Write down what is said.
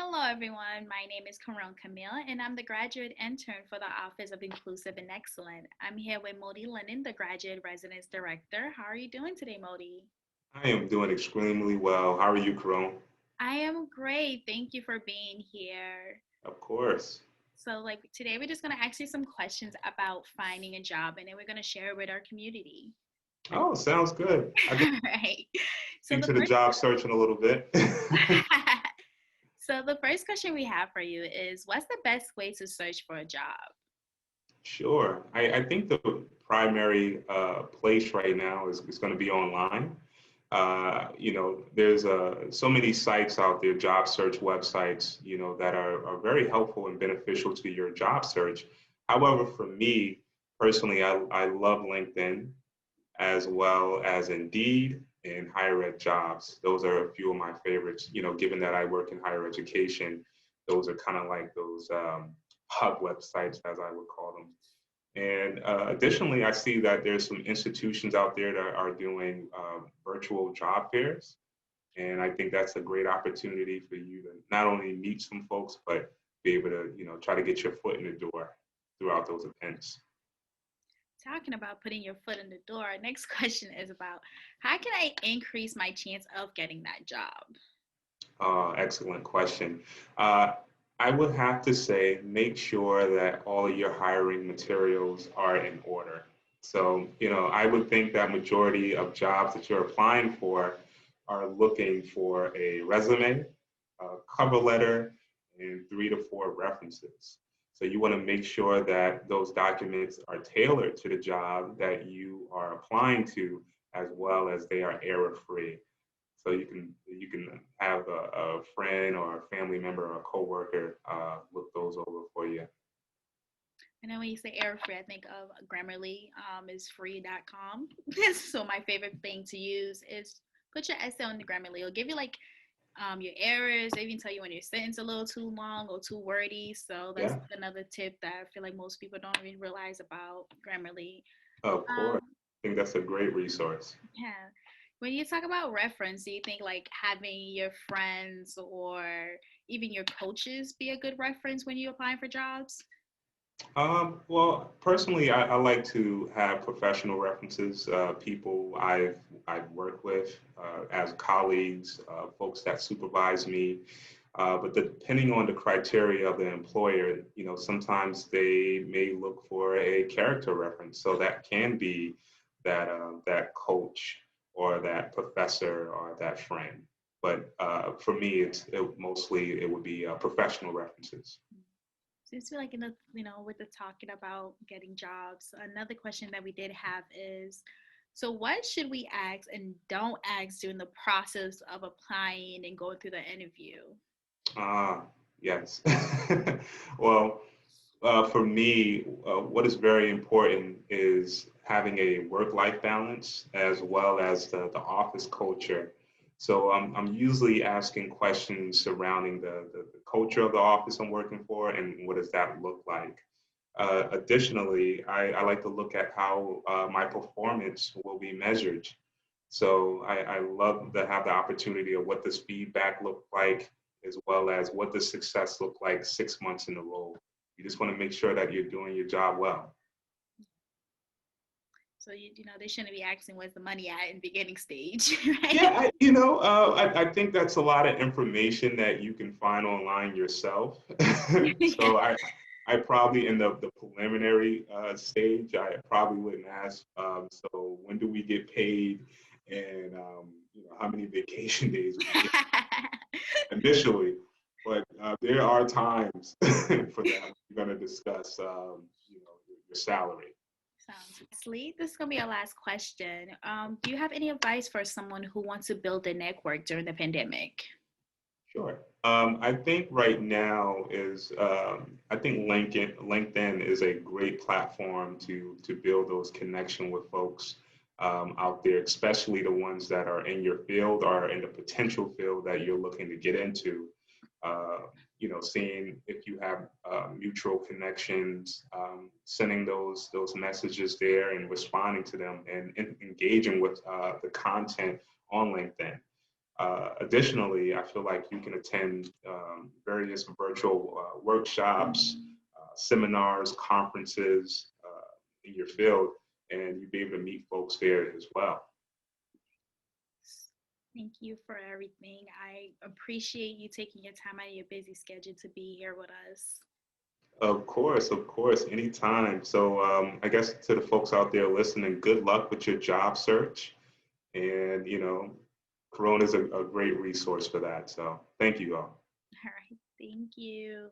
Hello, everyone. My name is Caron Camille, and I'm the graduate intern for the Office of Inclusive and Excellent. I'm here with Moddie Lennon, the graduate residence director. How are you doing today, Moddie? I am doing extremely well. How are you, Caron? I am great. Thank you for being here. Of course. Today, we're just going to ask you some questions about finding a job, and then we're going to share it with our community. Oh, sounds good. I can All right. So speak the to the first, job search in a little bit. so the first question we have for you is, what's the best way to search for a job? Sure. I think the primary place right now is going to be online. There's so many sites out there, job search websites, that are very helpful and beneficial to your job search. However, for me personally, I love LinkedIn as well as Indeed and higher ed jobs. Those are a few of my favorites. Given that I work in higher education, those are kind of like those hub websites, as I would call them. And additionally, I see that there's some institutions out there that are doing virtual job fairs. And I think that's a great opportunity for you to not only meet some folks, but be able to, try to get your foot in the door throughout those events. Talking about putting your foot in the door, our next question is about how can I increase my chance of getting that job? Excellent question. Uh, I would have to say make sure that all of your hiring materials are in order. So, I would think that majority of jobs that you're applying for are looking for a resume, a cover letter, and 3 to 4 references. So you want to make sure that those documents are tailored to the job that you are applying to, as well as they are error free. So you can have a friend or a family member or a coworker look those over for you. And then when you say error free, I think of Grammarly is free.com. So my favorite thing to use is put your essay on the Grammarly. It'll give you like your errors. They even tell you when your sentence is a little too long or too wordy. So that's Yeah, another tip that I feel like most people don't even realize about Grammarly. of course. Um, I think that's a great resource. yeah. When you talk about reference, do you think like having your friends or even your coaches be a good reference when you're applying for jobs? Well, personally, I like to have professional references, people I've worked with as colleagues, folks that supervise me. But depending on the criteria of the employer, sometimes they may look for a character reference. So that can be that coach or that professor or that friend. But for me, mostly it would be professional references. Since we're like in the, with the talking about getting jobs, another question that we did have is, so what should we ask and don't ask during the process of applying and going through the interview? Ah, yes. Well, for me, what is very important is having a work-life balance as well as the office culture. So I'm usually asking questions surrounding the culture of the office I'm working for and what does that look like. Additionally, I like to look at how my performance will be measured. So I love to have the opportunity of what does feedback look like, as well as what does success look like 6 months in a row. You just want to make sure that you're doing your job well. So they shouldn't be asking where's the money at in the beginning stage, right? Yeah, I think that's a lot of information that you can find online yourself. Yeah. I probably in the preliminary stage, I probably wouldn't ask. So when do we get paid, and how many vacation days we get initially. But there are times for that. We're going to discuss, your salary. Lastly, this is gonna be our last question. Do you have any advice for someone who wants to build a network during the pandemic? Sure. I think right now I think LinkedIn is a great platform to build those connection with folks out there, especially the ones that are in your field or in the potential field that you're looking to get into. Uh, Seeing if you have mutual connections, sending those messages there and responding to them and engaging with the content on LinkedIn. Additionally, I feel like you can attend various virtual workshops, seminars, conferences in your field, and you'll be able to meet folks there as well. Thank you for everything. I appreciate you taking your time out of your busy schedule to be here with us. Of course, anytime. So I guess to the folks out there listening, good luck with your job search. And, Caron is a great resource for that. So thank you all. All right. Thank you.